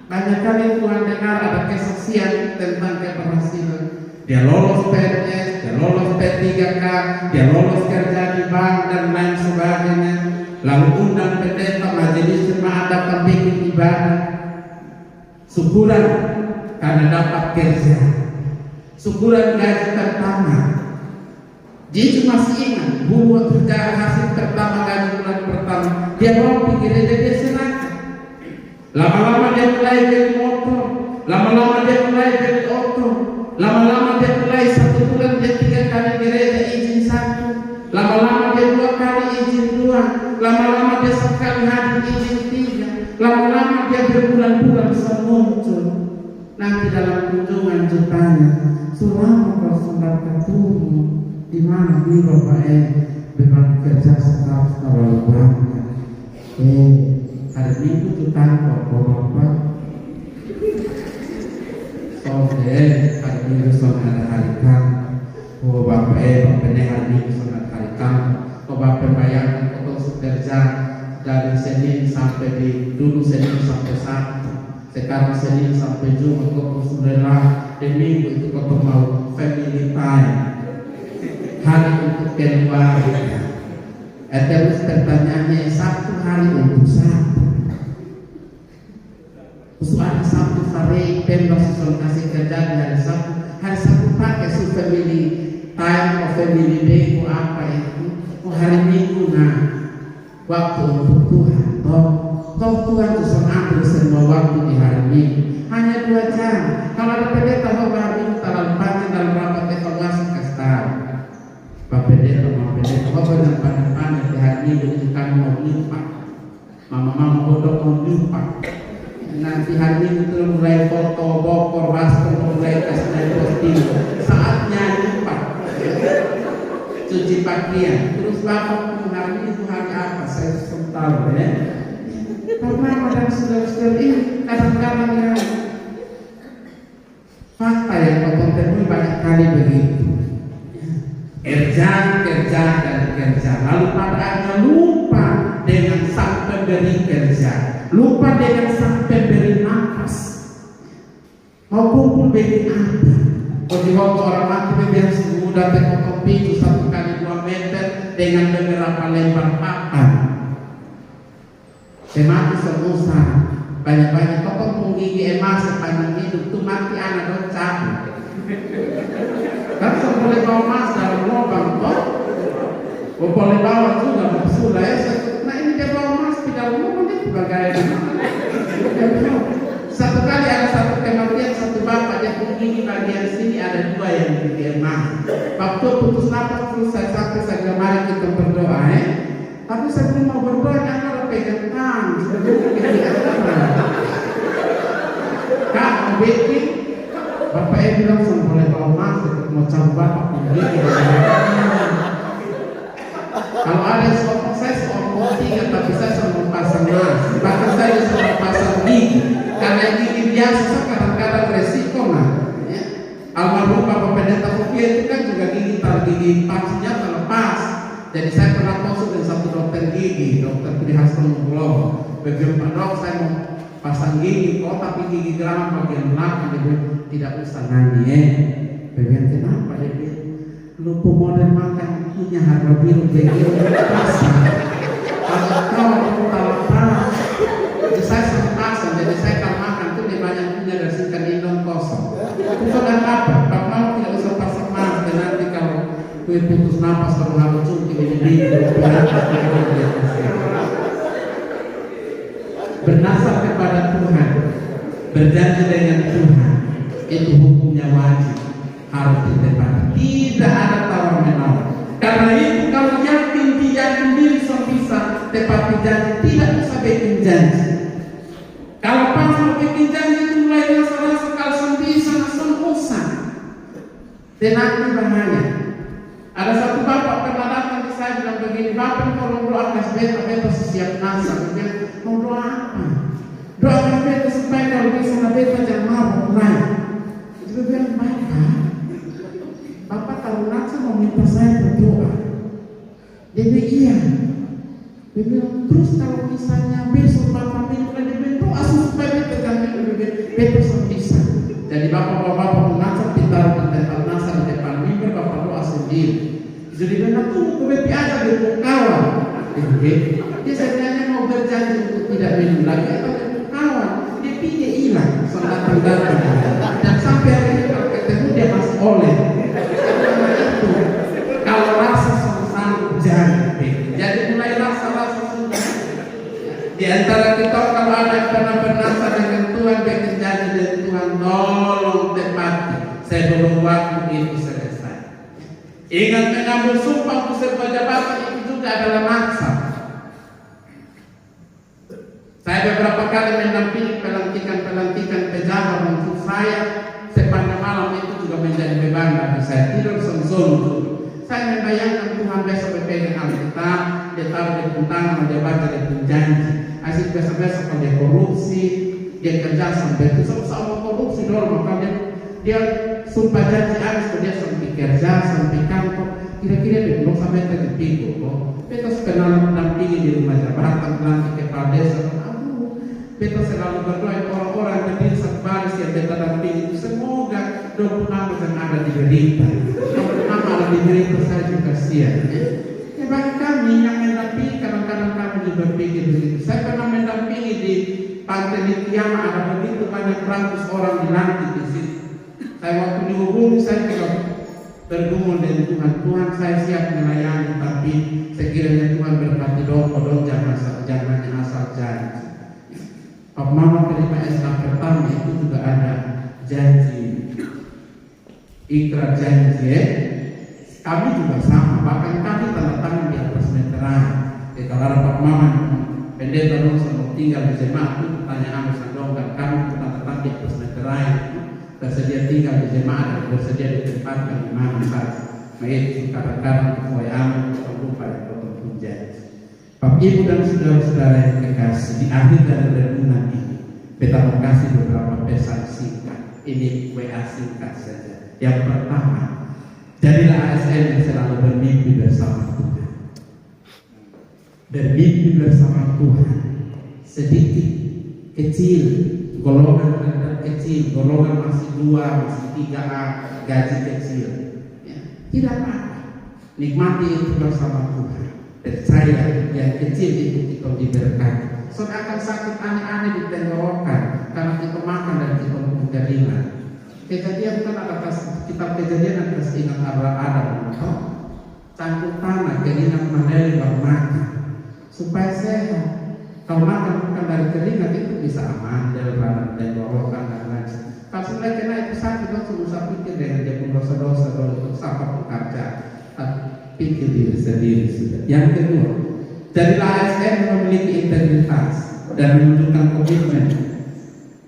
Banyak kali Tuhan dengar ada kesaksian tentang keberhasilan. Dia lolos PNS, dia lolos P3K, dia lolos kerja di bank dan lain sebagainya. Lalu undang pendeta majelis jemaat datang bikin ibadah. Syukuran karena dapat kerja. Syukuran gaji pertama. Dia cuma masih ingat buat kerja hasil pertama gaji bulan pertama. Dia mau pergi gereja, dia senang. Lama-lama dia mulai beli motor, lama-lama dia mulai beli auto, lama-lama dia mulai 1 bulan dia 3 kali gereja izin 1, lama-lama dia 2 kali izin 2, lama-lama dia sekali hari izin 3, lama-lama dia berbulan-bulan bisa muncul. Nanti dalam kunjungan jutanya, selama kau sudah ketemu, di mana nih Bapak memang kerja sekarang terlalu banyak. Hari Minggu kita Bapak sore hari Minggu sore ada hari kantor. Bapak hari Minggu sore ada hari kantor. Bapak bayangkan untuk kerja dari Senin sampai dulu Senin sampai Sabtu. Sekarang Senin sampai Jumat kau sudah di Minggu itu kau mau family time, hari untuk keluarga. Terus pertanyaannya Sabtu hari untuk Sabtu. Usulan Sabtu sore pemda susun kasih kerja di hari Sabtu pakai su family time atau family day atau apa itu. Hari Minggu waktu untuk Tuhan. Toh Tuhan susun ambil semua waktu di hari Minggu. Hanya 2 jam. Kalau ada pendeta mau hari Minggu terlalu panjang dalam rapat evaluasi kasih tahu. Pak pendeta mau dengan pandang-pandang di hari Minggu itu kan mau lupa. Mama bodoh mau lupa. Nanti hari ini itu mulai foto, bokor, masker, mulai kasih posting. Saatnya lupa. Cuci pakaian. Terus Bapak hari ini hari apa? Saya tahu ya. Karena dan saudara-saudara ini kadang-kadang ya fakta yang kau temui banyak kali begitu. Kerja, lalu pada akhirnya lupa dengan sang pemberi kerja, lupa dengan sang pemberi nafas. Mau kumpul begini apa? Kalau di waktu orang mati memang semudah tekok pintu 1 kali 2 meter dengan beberapa lembar papan. Semati semusa banyak-banyak tokong menggigi emas sepanjang hidup tuh mati anak dong cabut. Kan boleh bawa emas dalam lubang toh, boleh bawa juga sudah ya. Nah ini dia bawa emas di dalam lubang dia sebagai satu kali ada satu kematian satu bapak dia gigi bagian sini ada 2 yang gigi emas. Waktu putus nafas selesai sampai saya mari kita berdoa tapi sebelum mau berdoa jangan pegang tangan Kak mau bikin Bapak bilang boleh bawa emas mau coba Bapak gigi. Kalau ada seorang saya seorang 3 tapi saya mau pasang emas, bahkan saya mau pasang gigi karena gigi biasa kadang-kadang resiko ya. Almarhum Bapak Pendeta Kopi itu kan juga gigi paksinya terlepas. Jadi saya pernah konsul dengan satu dokter gigi, dokter Prihasan Pulau. Begitu Pak Dok, saya mau pasang gigi, tapi gigi geram bagian belakang. Dia bilang tidak usah nanya. Bagian kenapa? Dia bilang lupa model makan giginya harga biru begitu pasang. Kalau kau terlepas, jadi saya sama pasang. Jadi saya kalau makan tuh dia banyak punya dari ikan indong kosong. Itu kan apa? Bapak tidak usah pasang emas. Dan nanti kalau kue putus nafas kalau harus cuci ini bernasab kepada Tuhan, berjanji dengan Tuhan, itu hukumnya wajib harus ditepati. Tidak ada tawar menawar. Karena itu kalau yakin diyakin diri bisa tepati janji, tidak usah bikin janji. Kalau pas mau bikin janji itu mulai rasa-rasa kalau bisa usah. Dan nanti bahaya. Ada satu bapak pernah datang ke saya bilang begini, Bapak kalau doa kasih beta siap nasab. Dia mau doa apa? Doa kasih beta supaya kalau bisa beta jangan mabuk lain. Dia bilang Bapak kalau nasab mau minta saya berdoa. Dia bilang iya. Dia bilang terus kalau misalnya besok Bapak minta dia bilang doa supaya beta jangan Petrus sama bisa. Jadi bapak-bapak mengajar pintar tentang nasa di depan mimpi bapak doa sendiri. Jadi benar tuh gue biasa dengan kawan. Dia sebenarnya mau berjanji untuk tidak minum lagi atau dengan kawan. Dia pikir hilang soal datang dan sampai hari ini kalau ketemu dia masih oleh. Karena itu kalau rasa sama janji. Jadi mulai rasa sudah. Di antara kita kalau ada yang pernah bernasar dengan Tuhan, bikin janji dari Tuhan, tolong tepati sebelum waktu itu selesai. Ingat mengambil sumpah untuk sebuah jabatan itu juga adalah maksa. Saya beberapa kali mendampingi pelantikan pejabat untuk saya sepanjang malam itu juga menjadi beban bagi saya. Tidur sonsong. Saya membayangkan Tuhan besok berpegang Alkitab, dia taruh di puntangan, dia baca di janji. Asik besok-besok kalau dia korupsi, dia kerja sampai itu sama korupsi dulu, maka dia sumpah janji habis, dia sampai kerja, sampai kantor, kira-kira dia belum sampai terjepit kok. Beta kenal mendampingi di rumah jabatan, nanti kepala desa, beta selalu berdoa orang-orang berdiri satu baris yang beta dampingi itu semoga 26 yang ada di berita. Kalau di berita saya juga kasihan. Bagi kami yang mendampingi kadang-kadang kami juga berpikir begitu. Saya pernah mendampingi di Pantai Litiama, ada begitu banyak ratus orang dilantik di situ. Saya waktu dihubungi saya juga bergumul dengan Tuhan, saya siap melayani, tapi sekiranya Tuhan berkati dong jangan asal janji. Pak Mama terima SK pertama itu juga ada janji, ikrar janji Kami juga sama, bahkan kami tanda tangan di atas meteran. Kalau ada Pak Mama pendeta dong mau tinggal di jemaat itu pertanyaan dan kami tanda tangan di atas meteran. Bersedia tinggal di jemaat dan bersedia ditempatkan di mana saja. Baik kadang-kadang mulai aman atau lupa di potong janji. Bapak Ibu dan saudara-saudara yang kekasih, di akhir dari renungan ini, beta mau kasih beberapa pesan singkat. Ini WA singkat saja. Yang pertama, jadilah ASN yang selalu bermimpi bersama Tuhan. Bermimpi bersama Tuhan. Sedikit, kecil, golongan rendah kecil, golongan masih 2, masih 3A, gaji kecil. Ya, tidak apa-apa. Nikmati itu bersama Tuhan. Percaya yang kecil itu kita diberkati. Soalnya akan sakit aneh-aneh di tenggorokan karena kita makan dan kita kekeringan. Kejadian kan ada kitab Kejadian ada ingat Adam, campur tanah keringat mengalir makan supaya sehat. Kalau makan bukan dari keringat itu bisa aman dari tenggorokan dan lain. Kalau sudah kena itu sakit, langsung usah pikir dengan dia pun dosa-dosa untuk siapa pekerja. Pikir diri sendiri sudah. Yang kedua, jadilah ASN memiliki integritas dan menunjukkan komitmen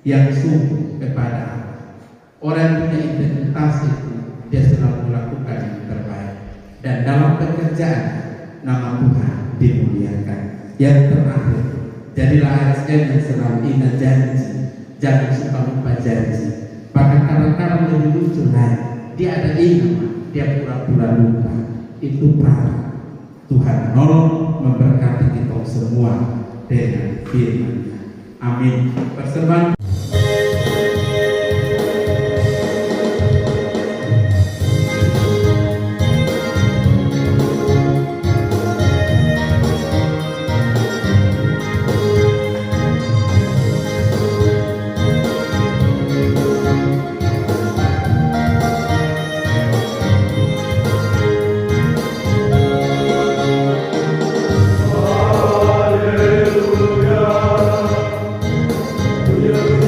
yang sungguh kepada Allah. Orang yang punya integritas itu dia selalu melakukan yang terbaik dan dalam pekerjaan nama Tuhan dimuliakan. Yang terakhir, jadilah ASN yang selalu ingat janji, jangan suka lupa janji. Bahkan kadang-kadang lebih lucu lagi, dia ada ingat, dia pura-pura lupa. Itu parah. Tuhan nolong memberkati kita semua dengan firman-Nya. Amin. Persembahan Hallelujah.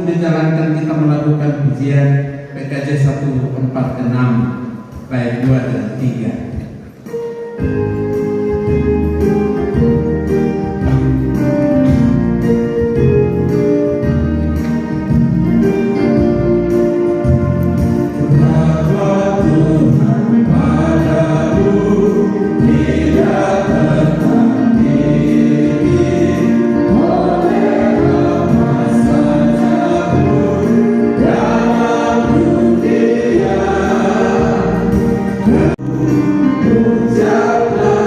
Dijalankan kita melakukan ujian PKJ 146 bait 2 dan 3. Ucaplah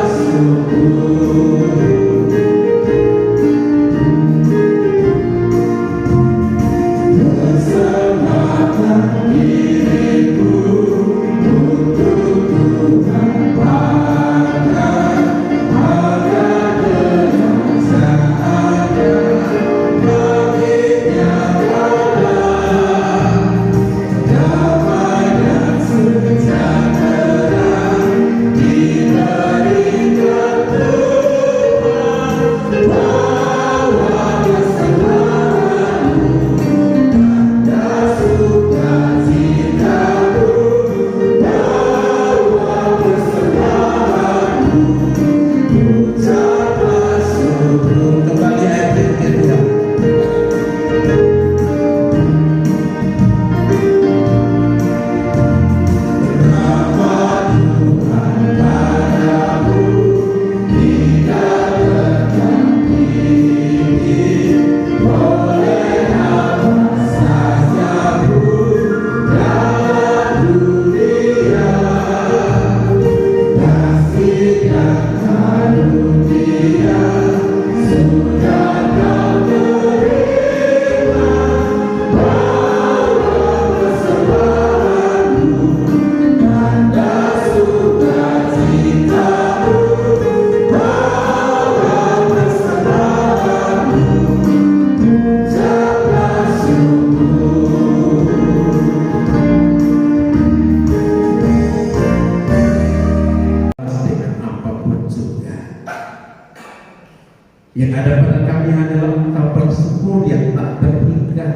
Yang ada pada kami hanyalah ungkapan syukur yang tak terhingga,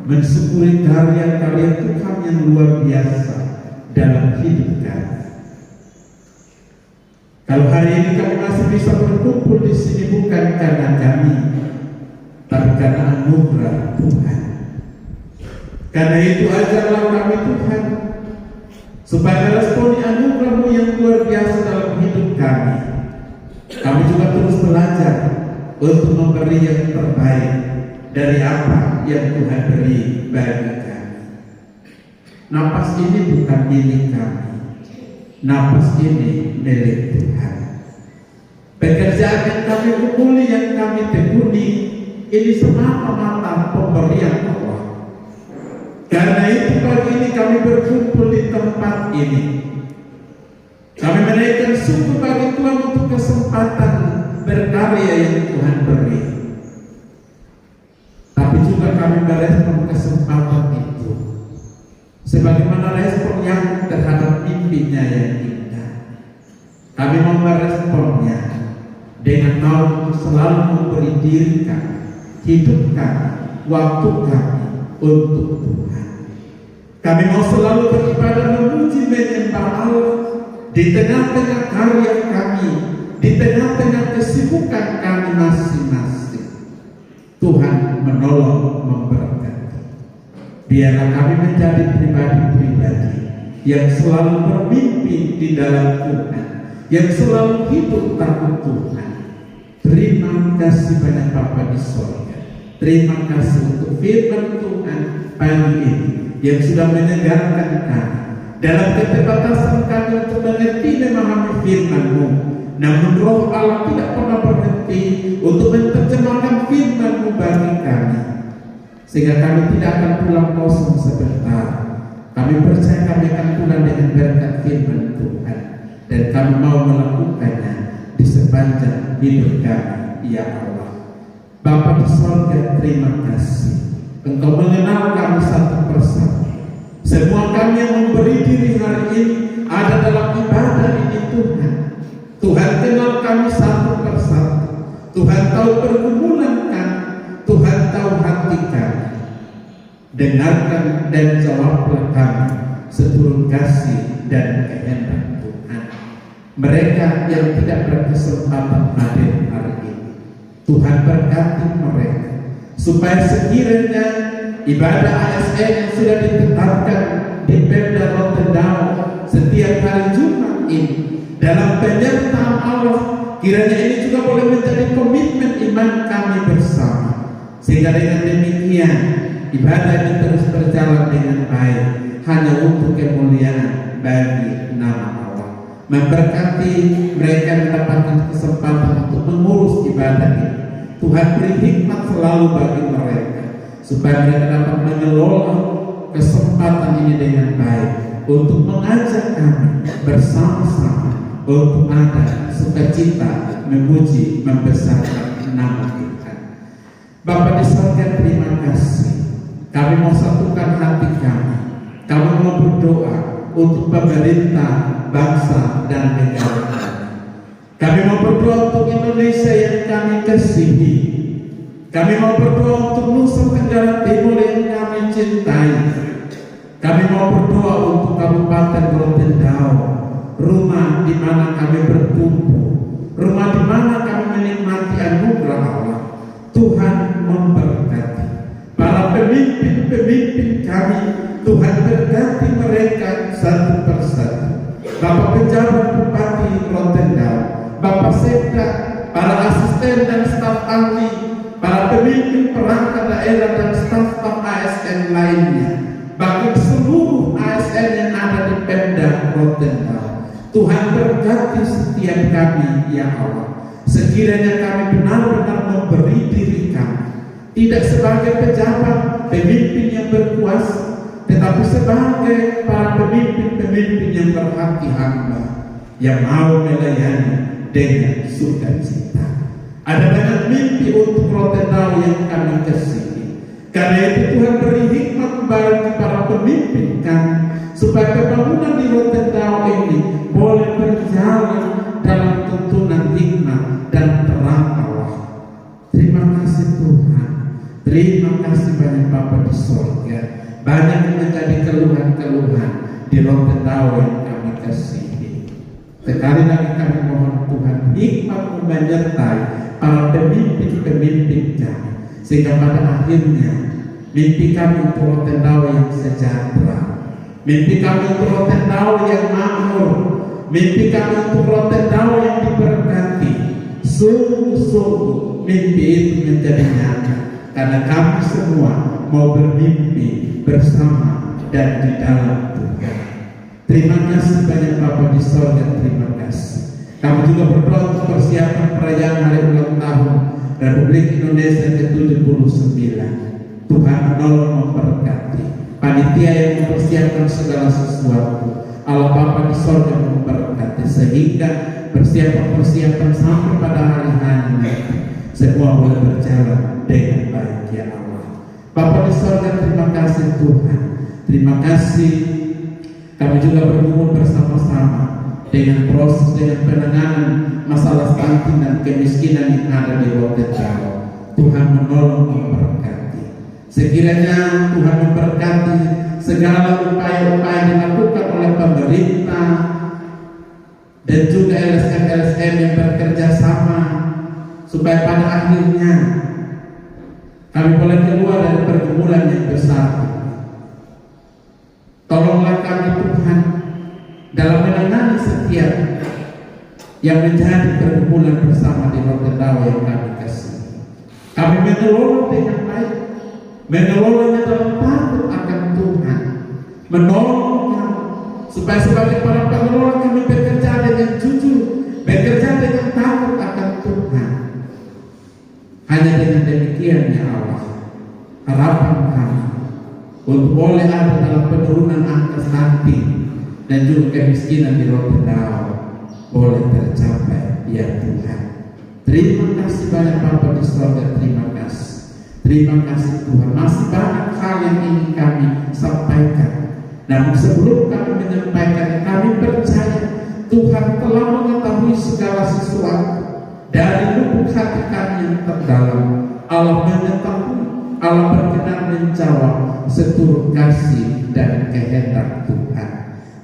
mensyukuri karya-karya Tuhan yang luar biasa dalam hidup kami. Kalau hari ini kami masih bisa berkumpul di sini bukan karena kami, tapi karena anugerah Tuhan. Karena itu ajarlah kami Tuhan, supaya meresponi anugerah-Mu yang luar biasa dalam hidup kami. Kami juga terus belajar untuk memberi yang terbaik dari apa yang Tuhan beri bagi kami. Napas ini bukan milik kami, napas ini milik Tuhan. Pekerjaan yang kami kumuli, yang kami tekuni, ini semata-mata pemberian Allah. Karena itu pagi ini kami berkumpul di tempat ini. Kami menaikkan syukur bagi Tuhan untuk kesempatan berkarya yang Tuhan beri. Tapi juga kami merespon kesempatan itu sebagaimana respon yang terhadap mimpinya yang indah. Kami mau meresponnya dengan mau selalu memberi diri kami, hidup kami, waktu kami untuk Tuhan. Kami mau selalu beribadah, memuji, menyembah Allah di tengah-tengah karya kami, di tengah-tengah kesibukan kami masing-masing. Tuhan menolong, memberkati. Biarlah kami menjadi pribadi-pribadi yang selalu bermimpi di dalam Tuhan, yang selalu hidup takut Tuhan. Terima kasih banyak Bapa di sorga. Terima kasih untuk firman Tuhan pagi ini yang sudah menyegarkan kami dalam keterbatasan kami untuk mengerti memahami firman-Mu. Namun Roh Allah tidak pernah berhenti untuk menerjemahkan firman-Mu bagi kami, sehingga kami tidak akan pulang kosong sebentar. Kami percaya kami akan pulang dengan berkat firman Tuhan, dan kami mau melakukannya di sepanjang hidup kami, ya Allah. Bapa di sorga, terima kasih Engkau mengenal kami satu persatu. Semua kami yang memberi diri hari ini ada dalam ibadah ini Tuhan. Tuhan kenal kami satu persatu. Tuhan tahu pergumulan kami. Tuhan tahu hati kami. Dengarkan dan jawablah kami seturut kasih dan kehendak Tuhan. Mereka yang tidak berkesempatan hadir hari ini, Tuhan berkati mereka, supaya sekiranya ibadah ASN yang sudah ditetapkan di Pemda Rotendao setiap hari Jumat ini dalam penyertaan Allah, kiranya ini juga boleh menjadi komitmen iman kami bersama, sehingga dengan demikian ibadah ini terus berjalan dengan baik hanya untuk kemuliaan bagi nama Allah. Memberkati mereka yang mendapatkan kesempatan untuk mengurus ibadah ini. Tuhan beri hikmat selalu bagi mereka, supaya mereka dapat mengelola kesempatan ini dengan baik untuk mengajak kami bersama-sama untuk ada sukacita memuji membesarkan nama Tuhan. Bapa di sorga, terima kasih. Kami mau satukan hati kami. Kami mau berdoa untuk pemerintah, bangsa dan negara kami. Kami mau berdoa untuk Indonesia yang kami kasihi. Kami mau berdoa untuk Nusa Tenggara Timur yang kami cintai. Kami mau berdoa untuk Kabupaten Rotendao, rumah di mana kami bertumbuh, rumah di mana kami menikmati anugerah Allah. Tuhan memberkati para pemimpin-pemimpin kami. Tuhan berkati mereka satu persatu. Bapak Pejabat Bupati Rotendao, Bapak Sekda, para asisten dan staf ahli, para pemimpin perangkat daerah dan staf-staf ASN lainnya, bahkan seluruh ASN yang ada di Pemda Rotendao. Tuhan berkati setiap kami, ya Allah. Sekiranya kami benar-benar memberi diri kami, tidak sebagai pejabat, pemimpin yang berkuasa, tetapi sebagai para pemimpin-pemimpin yang berhati hamba, yang mau melayani dengan sukacita. Ada banyak mimpi untuk Rotendao yang kami kasihi. Karena itu Tuhan beri hikmat bagi para pemimpin kami, supaya pembangunan di Rotendao ini boleh berjalan dalam tuntunan hikmat dan terang Terima kasih Tuhan. Terima kasih banyak Bapa di sorga. Banyak yang menjadi keluhan-keluhan di roh Tendau yang kami kasihi. Sekali lagi kami mohon Tuhan hikmat menyertai para pemimpin-pemimpin kami, sehingga pada akhirnya mimpi kami untuk roh Tendau yang sejahtera, mimpi kami untuk roh Tendau yang makmur, mimpi kami untuk roh Tendau yang diberkati, sungguh-sungguh mimpi itu menjadi nyata, karena kami semua mau bermimpi bersama dan di dalam Tuhan. Terima kasih banyak Bapa di sorga, terima kasih. Kami juga berdoa untuk persiapan perayaan hari ulang tahun Republik Indonesia ke-79. Tuhan menolong memberkati panitia yang mempersiapkan segala sesuatu. Allah Bapa di sorga memberkati sehingga persiapan sampai pada hari nanti semua boleh berjalan dengan baik ya Allah. Bapa di sorga, terima kasih Tuhan. Terima kasih kami juga bergumul bersama-sama dengan proses, dengan penanganan masalah stunting dan kemiskinan yang ada di Rote Jawa. Tuhan menolong memberkati. Sekiranya Tuhan memberkati segala upaya-upaya dilakukan oleh pemerintah dan juga LSM-LSM yang bekerja sama, supaya pada akhirnya kami boleh keluar dari pergumulan yang besar. Tolonglah kami Tuhan dalam menangani setiap yang menjadi pergumulan bersama di Rote Jawa yang kami kasih. Kami mengelola dengan baik, mengelolanya dalam takut akan Tuhan, menolongnya supaya sebagai para pengelola kami bekerja dengan jujur, bekerja dengan takut akan Tuhan. Hanya dengan demikian ya Allah, harapan kami untuk boleh ada dalam penurunan angka stunting dan juga kemiskinan di Rote Jawa boleh tercapai ya Tuhan. Terima kasih banyak Bapa di sorga, terima kasih. Terima kasih Tuhan. Masih banyak hal yang ingin kami sampaikan. Namun sebelum kami menyampaikan, kami percaya Tuhan telah mengetahui segala sesuatu. Dari lubuk hati kami yang terdalam, Allah mengetahui, Allah berkenan menjawab seturut kasih dan kehendak Tuhan.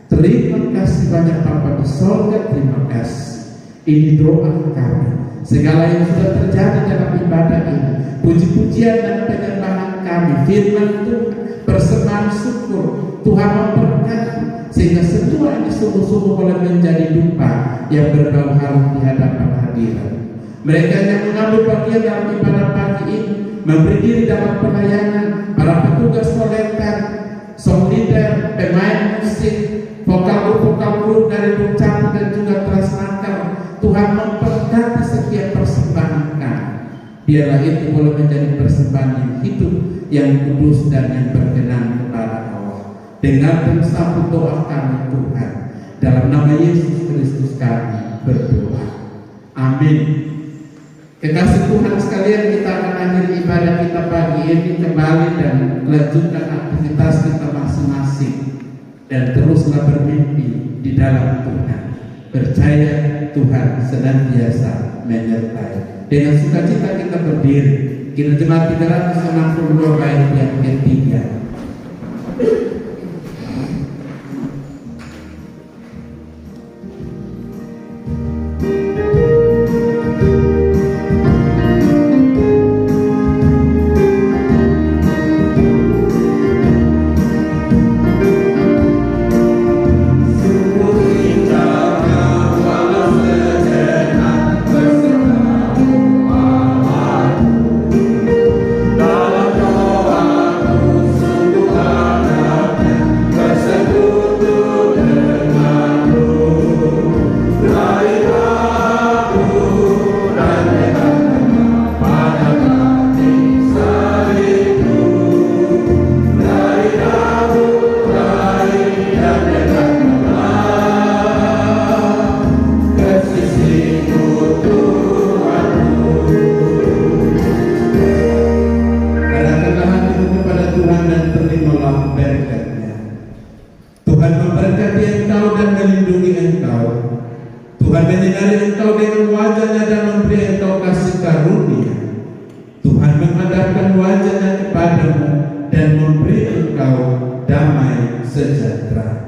Terima kasih banyak Bapa di sorga, terima kasih. Ini doa kami. Segala yang sudah terjadi dalam ibadah ini, puji-pujian dan penyembahan kami, firman Tuhan, persembahan syukur, Tuhan memberkati sehingga semua ini sungguh-sungguh boleh menjadi dupa yang berbau harum di hadapan hadirat. Mereka yang mengambil bagian dalam ibadah pagi ini, memberi diri dalam pelayanan, para petugas kolektor, song leader, pemain musik, vokal group dari Bukcap dan juga Transnaker, Tuhan memberkati setiap persembahan kami. Biarlah itu boleh menjadi persembahan yang hidup, yang kudus dan yang berkenan kepada Allah. Dengarkan satu doa kami Tuhan, dalam nama Yesus Kristus kami berdoa. Amin. Kekasih Tuhan sekalian, kita akan akhiri ibadah kita pagi ini kembali dan lanjutkan aktivitas kita masing-masing dan teruslah bermimpi di dalam Tuhan. Percaya Tuhan senantiasa menyertai. Dengan sukacita kita berdiri. Kita jemaat 362 bait yang ketiga. Tuhan menghadapkan wajahnya kepadamu dan memberi engkau damai sejahtera.